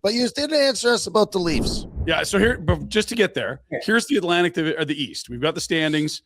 But you didn't answer us about the Leafs. Yeah, so here, but just to get there, here's the Atlantic or the East. We've got the standings.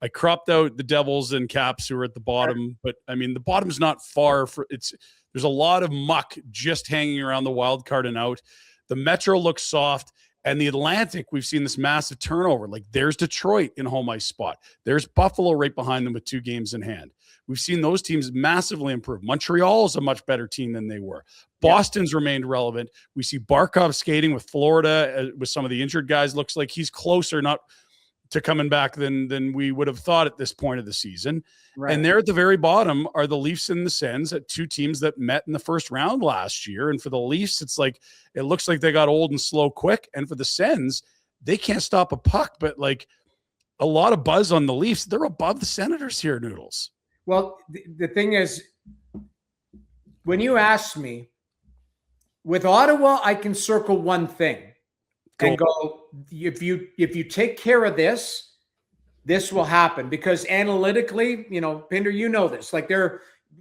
I cropped out the Devils and Caps who are at the bottom, but I mean the bottom's not far for it's. There's a lot of muck just hanging around the wild card and out. The Metro looks soft, and the Atlantic, we've seen this massive turnover. Like there's Detroit in home ice spot. There's Buffalo right behind them with 2 games in hand. We've seen those teams massively improve. Montreal is a much better team than they were. Boston's remained relevant. We see Barkov skating with Florida with some of the injured guys. Looks like he's closer, not to coming back than we would have thought at this point of the season. Right. And there at the very bottom are the Leafs and the Sens, at 2 teams that met in the first round last year. And for the Leafs, it's like, it looks like they got old and slow quick. And for the Sens, they can't stop a puck, but like a lot of buzz on the Leafs. They're above the Senators here, Noodles. Well, the thing is, when you ask me, with Ottawa, I can circle one thing and go, if you take care of this, this will happen. Because analytically, Pinder, you know this, like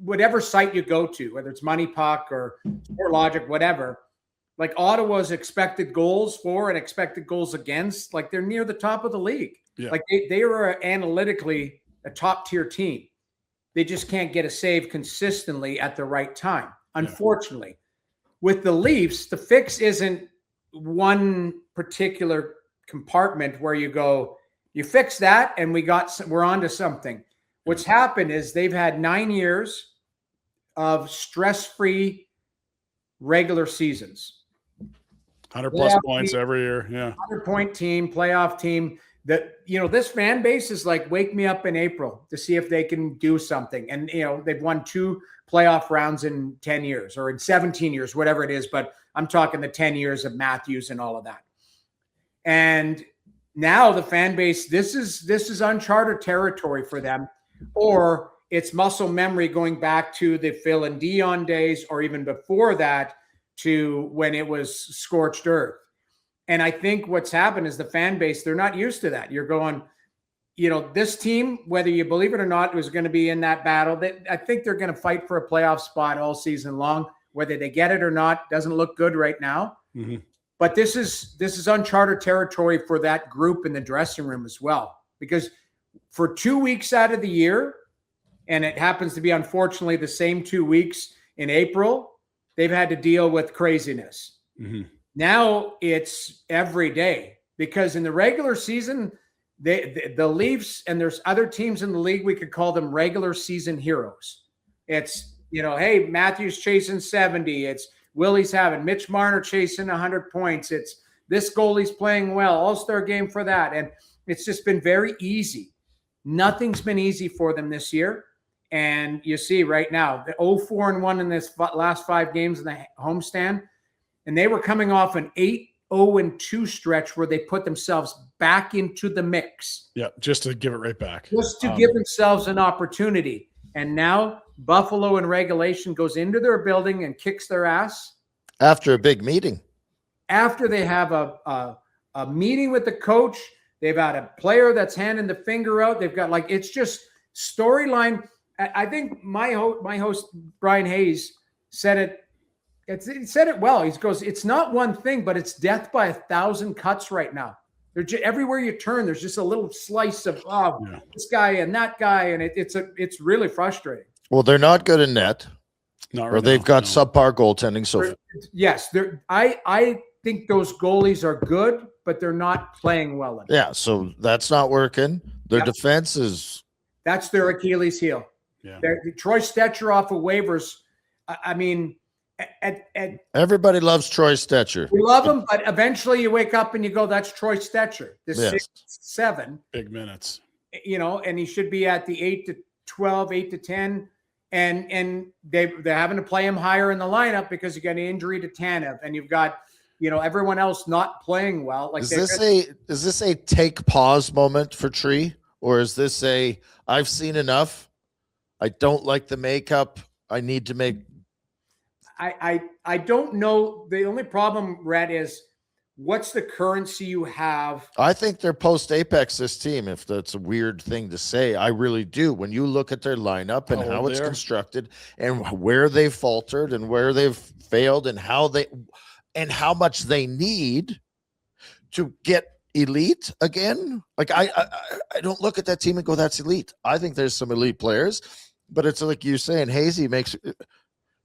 whatever site you go to, whether it's Money Puck or Sportlogic, whatever, like Ottawa's expected goals for and expected goals against, like they're near the top of the league. Yeah. Like they are analytically a top tier team. They just can't get a save consistently at the right time, unfortunately. Yeah. With the Leafs, the fix isn't one particular compartment where you go, you fix that and we're on to something. What's happened is they've had 9 years of stress-free regular seasons. 100+ points every year. Yeah. 100-point team, playoff team. That, this fan base is like, wake me up in April to see if they can do something. And, they've won 2 playoff rounds in 10 years or in 17 years, whatever it is. But I'm talking the 10 years of Matthews and all of that. And now the fan base, this is uncharted territory for them, or it's muscle memory going back to the Phil and Dion days, or even before that to when it was scorched earth. And I think what's happened is the fan base, they're not used to that. You're going, this team, whether you believe it or not, was going to be in that battle. I think they're going to fight for a playoff spot all season long. Whether they get it or not, doesn't look good right now. Mm-hmm. But this is uncharted territory for that group in the dressing room as well. Because for 2 weeks out of the year, and it happens to be unfortunately the same 2 weeks in April, they've had to deal with craziness. Mm-hmm. Now it's every day, because in the regular season, the Leafs, and there's other teams in the league, we could call them regular season heroes. It's, hey, Matthews chasing 70. It's Willie's having Mitch Marner chasing 100 points. It's this goalie's playing well, all-star game for that. And it's just been very easy. Nothing's been easy for them this year. And you see right now, the 0-4-1 in this last 5 games in the homestand. And they were coming off an 8-0-2 stretch where they put themselves back into the mix. Yeah, just to give it right back. Just to give themselves an opportunity. And now Buffalo in regulation goes into their building and kicks their ass. After a big meeting. After they have a meeting with the coach. They've had a player that's handing the finger out. They've got it's just storyline. I think my host, Brian Hayes, said it. He said it well. He goes, it's not one thing, but it's death by 1,000 cuts right now. Everywhere you turn, there's just a little slice of this guy and that guy, and it's really frustrating. Well, they're not good in net, or they've got subpar goaltending. So yes, I think those goalies are good, but they're not playing well enough. Yeah, so that's not working. Their defense is that's their Achilles heel. Yeah, Troy Stetcher off of waivers. I mean. Everybody loves Troy Stetcher. We love him, but eventually you wake up and you go, that's Troy Stetcher. This 6-7. Big minutes. And he should be at the 8-12, 8-10. And they're having to play him higher in the lineup because you got an injury to Tanev, and you've got, everyone else not playing well. Like is this a take pause moment for Tree? Or is this I've seen enough. I don't like the makeup. I need to make. I don't know. The only problem, Rhett, is what's the currency you have? I think they're post-Apex, this team, if that's a weird thing to say. I really do. When you look at their lineup and how it's constructed and where they've faltered and where they've failed and how and how much they need to get elite again. Like I don't look at that team and go, that's elite. I think there's some elite players, but it's like you're saying, Hazy makes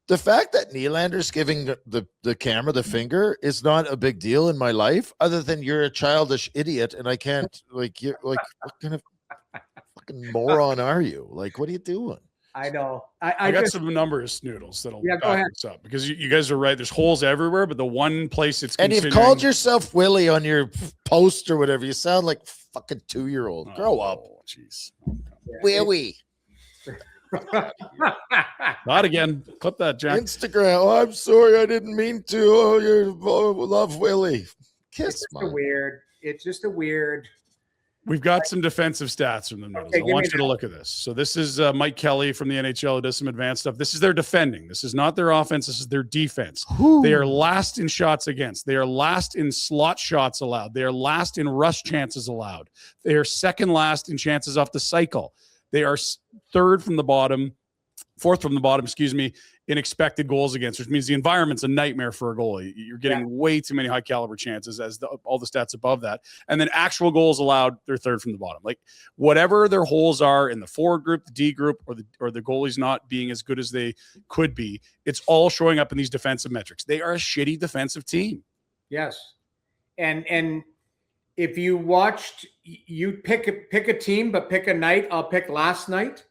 the fact that Nylander's giving the camera the finger is not a big deal in my life, other than you're a childish idiot and I can't you're like, what kind of fucking moron are you? Like, what are you doing? I know. I got some numbers, Noodles, that'll go back ahead. this up, because you guys are right. There's holes everywhere, but the one place it's and you've called yourself Willie on your post or whatever. You sound like fucking 2-year-old. Grow up. Jeez. Willie. Not again. Clip that, Jack. Instagram. Oh, I'm sorry. I didn't mean to. Oh, you love Willie. Kiss It's just a weird. We've got some defensive stats from the Noodles. I want you to look at this. So this is Mike Kelly from the NHL who does some advanced stuff. This is their defending. This is not their offense. This is their defense. They are last in shots against. They are last in slot shots allowed. They are last in rush chances allowed. They are second last in chances off the cycle. They are fourth from the bottom, in expected goals against, which means the environment's a nightmare for a goalie. You're getting way too many high caliber chances, as all the stats above that. And then actual goals allowed, they're third from the bottom. Like, whatever their holes are in the forward group, the D group, or the goalies not being as good as they could be, it's all showing up in these defensive metrics. They are a shitty defensive team. Yes. And if you watched, you pick a team, but pick a night. I'll pick last night.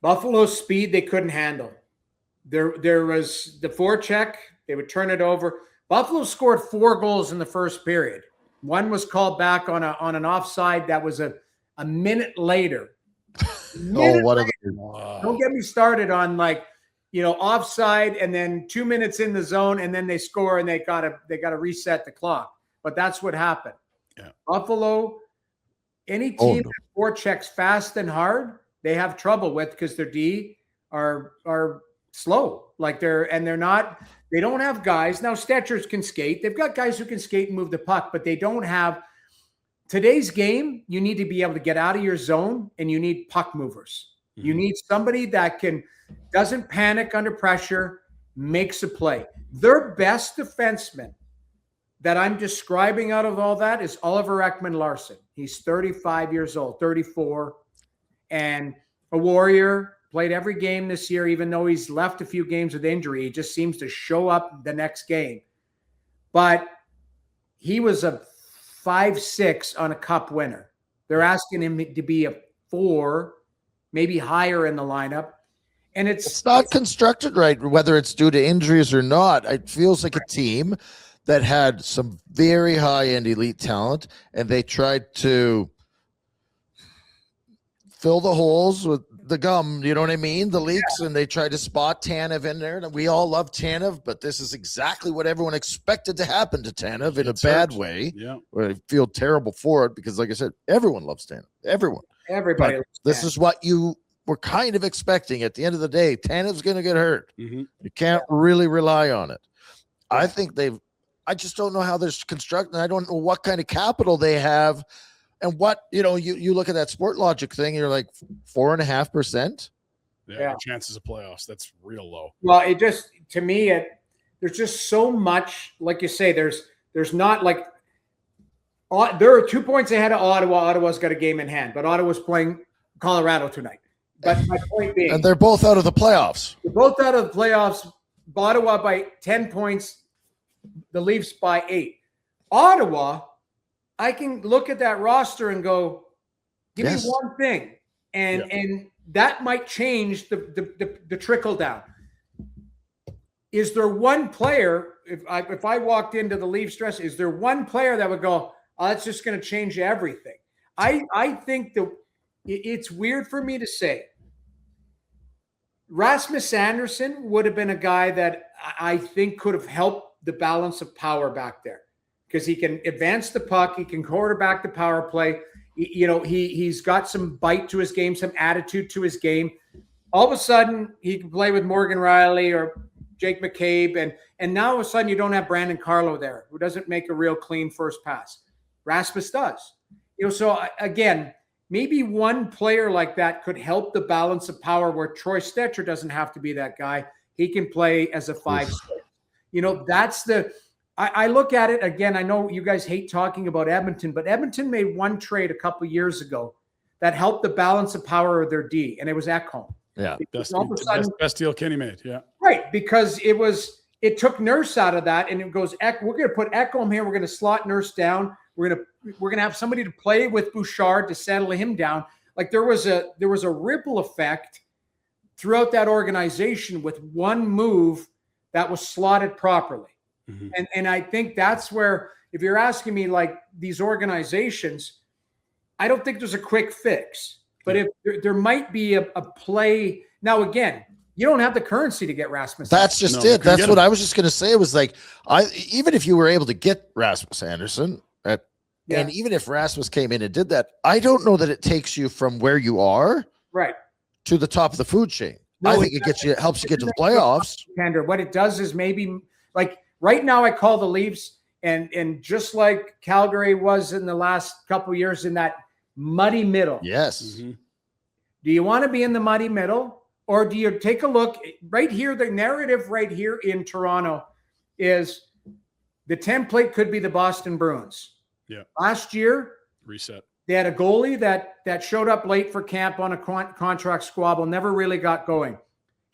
Buffalo's speed, they couldn't handle. There was the forecheck. They would turn it over. Buffalo scored 4 goals in the first period. One was called back on an offside that was a minute later. Don't get me started on offside and then 2 minutes in the zone and then they score and they gotta reset the clock. But that's what happened. Yeah. Not any team that forechecks fast and hard, they have trouble with, because their D are slow. They don't have guys. Now, Stetchers can skate. They've got guys who can skate and move the puck, but they don't have today's game. You need to be able to get out of your zone, and you need puck movers. Mm-hmm. You need somebody that doesn't panic under pressure, makes a play. Their best defenseman that I'm describing out of all that is Oliver Ekman-Larsson. He's 35 years old, 34. And a Warrior, played every game this year, even though he's left a few games with injury. He just seems to show up the next game. But he was a 5-6 on a cup winner. They're asking him to be a 4, maybe higher in the lineup. And it's not constructed right, whether it's due to injuries or not. It feels like a team that had some very high-end elite talent, and they tried to fill the holes with the gum, you know what I mean? The leaks, and they tried to spot Tanev in there. And we all love Tanev, but this is exactly what everyone expected to happen to Tanev in a bad way. Yeah. Where I feel terrible for it because, like I said, everyone loves Tanev. Everybody loves this Tanev. Is what you were kind of expecting. At the end of the day, Tanev's going to get hurt. Mm-hmm. You can't really rely on it. I think I just don't know how they're constructing. I don't know what kind of capital they have. And what, you look at that Sport Logic thing, you're like 4.5%. Yeah. Chances of playoffs, that's real low. Well, there's just so much, like you say, there's not like, there are 2 points ahead of Ottawa. Ottawa's got a game in hand, but Ottawa's playing Colorado tonight. But my point being, and they're both out of the playoffs. They're both out of the playoffs. Ottawa by 10 points, the Leafs by 8. Ottawa, I can look at that roster and go, give me one thing. And that might change the trickle down. Is there one player, if I walked into the Leafs dress, is there one player that would go, oh, that's just going to change everything? I think it's weird for me to say. Rasmus Andersson would have been a guy that I think could have helped the balance of power back there, because he can advance the puck, he can quarterback the power play. He's got some bite to his game, some attitude to his game. All of a sudden, he can play with Morgan Riley or Jake McCabe, and now all of a sudden you don't have Brandon Carlo there, who doesn't make a real clean first pass. Rasmus does. So again, maybe one player like that could help the balance of power, where Troy Stetcher doesn't have to be that guy. He can play as a 5-6. That's I look at it again. I know you guys hate talking about Edmonton, but Edmonton made one trade a couple of years ago that helped the balance of power of their D, and it was Ekholm. Yeah, best deal Kenny made. Yeah, right, because it took Nurse out of that, and it goes, we're going to put Ekholm here. We're going to slot Nurse down. We're going to have somebody to play with Bouchard to settle him down. Like there was a ripple effect throughout that organization with one move that was slotted properly. Mm-hmm. And I think that's where, if you're asking me, like these organizations, I don't think there's a quick fix. But if there might be a play now, again, you don't have the currency to get Rasmus. That's just it. That's what I was just going to say. It was like, even if you were able to get Rasmus Andersson, and even if Rasmus came in and did that, I don't know that it takes you from where you are right to the top of the food chain. No, I think it helps you get to the playoffs. Pinder, what it does is maybe like right now I call the Leafs and just like Calgary was in the last couple of years in that muddy middle. Yes. Mm-hmm. Do you want to be in the muddy middle, or do you take a look right here? The narrative right here in Toronto is the template could be the Boston Bruins. Yeah. Last year, reset. They had a goalie that showed up late for camp on a contract squabble, never really got going.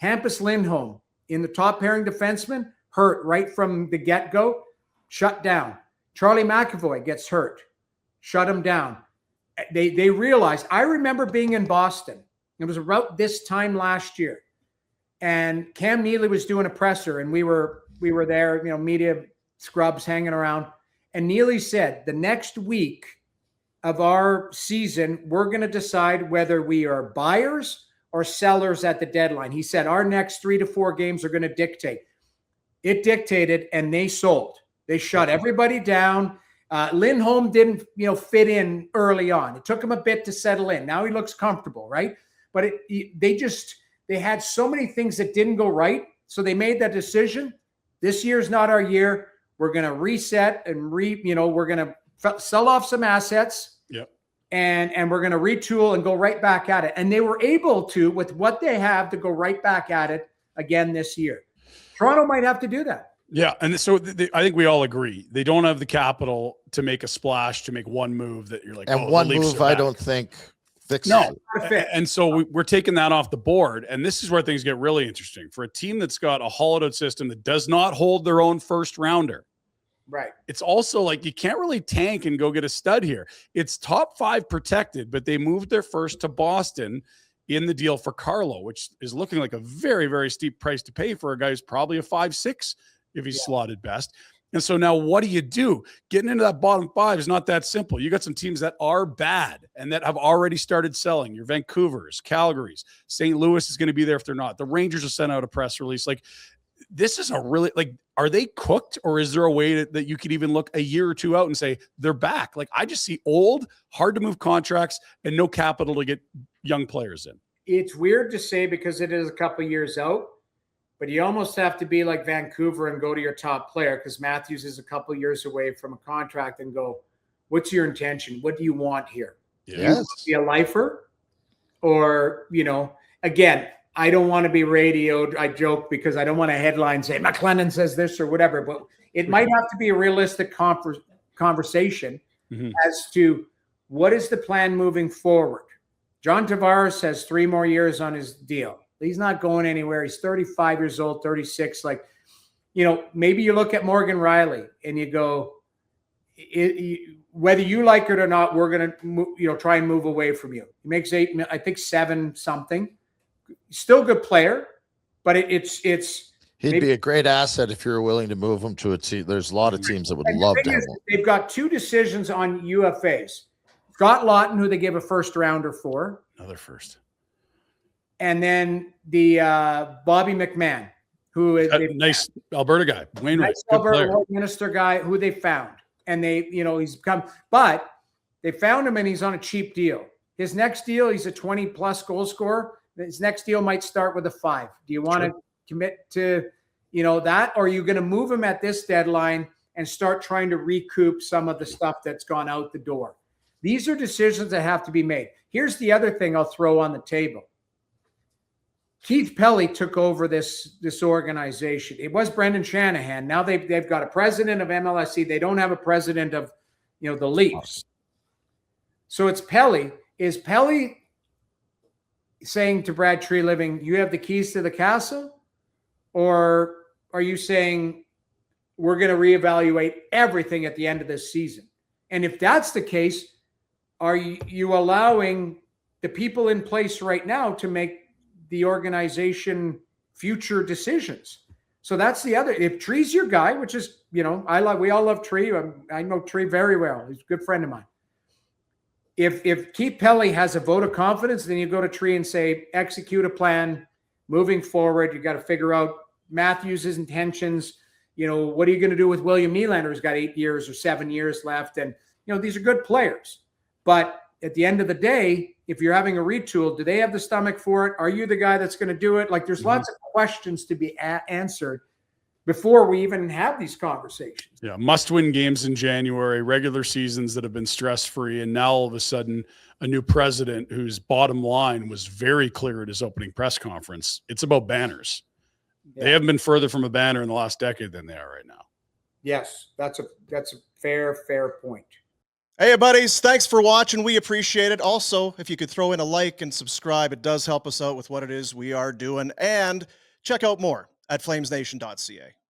Hampus Lindholm, in the top pairing defenseman, hurt right from the get-go, shut down. Charlie McAvoy gets hurt, shut him down. They realized, I remember being in Boston. It was about this time last year. And Cam Neely was doing a presser, and we were there, media scrubs hanging around. And Neely said, the next week of our season, we're going to decide whether we are buyers or sellers at the deadline. He said, our next 3 to 4 games are going to dictate. It dictated, and they sold. They shut everybody down. Lindholm didn't, fit in early on. It took him a bit to settle in. Now he looks comfortable, right? But they had so many things that didn't go right. So they made that decision. This year's not our year. We're going to reset and we're going to sell off some assets. Yep. And we're going to retool and go right back at it. And they were able to, with what they have, to go right back at it again this year. Toronto might have to do that. Yeah, and so I think we all agree they don't have the capital to make a splash, to make one move that you're like, and one move I don't think fixes it. And so we're taking that off the board, and this is where things get really interesting for a team that's got a hollowed out system that does not hold their own first rounder. Right. It's also like you can't really tank and go get a stud here. It's top 5 protected, but they moved their first to Boston in the deal for Carlo, which is looking like a very, very steep price to pay for a guy who's probably a 5'6" if he's slotted best. And so now what do? Getting into that bottom 5 is not that simple. You got some teams that are bad and that have already started selling. Your Vancouvers, Calgarys, St. Louis is going to be there if they're not. The Rangers will send out a press release. Like, this is a really, like, are they cooked, or is there a way that you could even look a year or two out and say they're back? Like, I just see old, hard to move contracts and no capital to get young players in. It's weird to say because it is a couple of years out, but you almost have to be like Vancouver and go to your top player, because Matthews is a couple of years away from a contract, and go, what's your intention? What do you want here? Yes. Do you want to be a lifer? Or, again, I don't want to be radioed. I joke because I don't want a headline say McLennan says this or whatever, but it might have to be a realistic conversation as to what is the plan moving forward. John Tavares has 3 more years on his deal. He's not going anywhere. He's 35 years old, 36. Like, maybe you look at Morgan Riley and you go, whether you like it or not, we're going to, try and move away from you. He makes 8, I think 7 something. Still good player, but it's. He'd be a great asset if you're willing to move him to a team. There's a lot of teams that would love to have him. They've got 2 decisions on UFAs. Scott Lawton, who they gave a first rounder for. Another first. And then the Bobby McMahon, who is a nice Alberta guy, Wainwright, nice Alberta minister guy, who they found, and they, he's come, but they found him and he's on a cheap deal. His next deal, he's a 20+ goal scorer. His next deal might start with a 5. Do you want to commit to, that, or are you going to move him at this deadline and start trying to recoup some of the stuff that's gone out the door? These are decisions that have to be made. Here's the other thing I'll throw on the table. Keith Pelly took over this organization. It was Brendan Shanahan. Now they've got a president of MLSE. They don't have a president of, the Leafs. So it's Pelly. Is Pelly saying to Brad Treliving, you have the keys to the castle? Or are you saying we're going to reevaluate everything at the end of this season? And if that's the case, are you allowing the people in place right now to make the organization future decisions? So that's the other. If Tree's your guy, which is, we all love Tree. I know Tree very well. He's a good friend of mine. If Keith Pelly has a vote of confidence, then you go to Tree and say, execute a plan moving forward. You got to figure out Matthews' intentions. What are you going to do with William Nylander, who's got 8 years or 7 years left? And, these are good players. But at the end of the day, if you're having a retool, do they have the stomach for it? Are you the guy that's going to do it? Like, there's lots of questions to be answered before we even have these conversations. Yeah, must-win games in January, regular seasons that have been stress-free, and now all of a sudden a new president whose bottom line was very clear at his opening press conference. It's about banners. Yeah. They haven't been further from a banner in the last decade than they are right now. Yes, that's a fair point. Hey, buddies, thanks for watching. We appreciate it. Also, if you could throw in a like and subscribe, it does help us out with what it is we are doing. And check out more at flamesnation.ca.